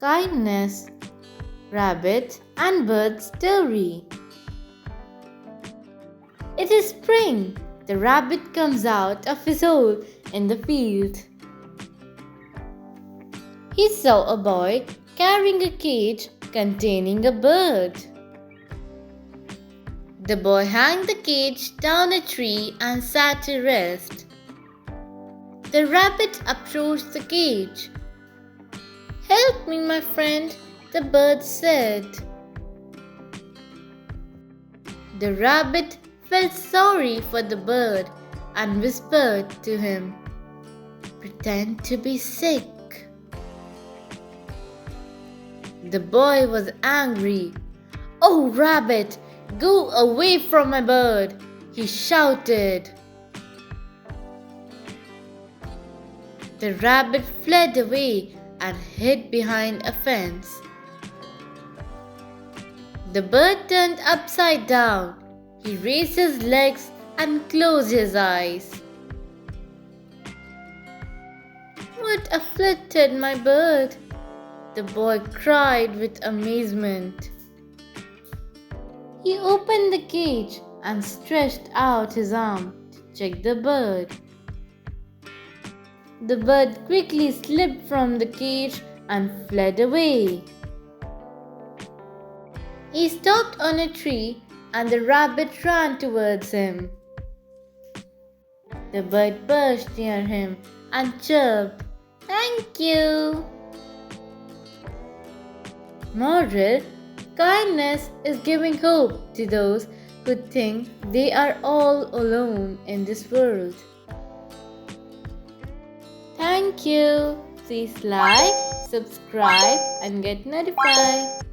Kindness, Rabbit and Bird's Story. It is spring. The rabbit comes out of his hole in the field. He saw a boy carrying a cage containing a bird. The boy hung the cage down a tree and sat to rest. The rabbit approached the cage. "Help me, my friend," the bird said. The rabbit felt sorry for the bird and whispered to him, "Pretend to be sick." The boy was angry. "Oh, rabbit, go away from my bird," he shouted. The rabbit fled away and hid behind a fence. The bird turned upside down. He raised his legs and closed his eyes. "What afflicted my bird?" the boy cried with amazement. He opened the cage and stretched out his arm to check the bird. The bird quickly slipped from the cage and fled away. He stopped on a tree and the rabbit ran towards him. The bird perched near him and chirped, "Thank you." Moral: kindness is giving hope to those who think they are all alone in this world. Thank you. Please like, subscribe, and get notified.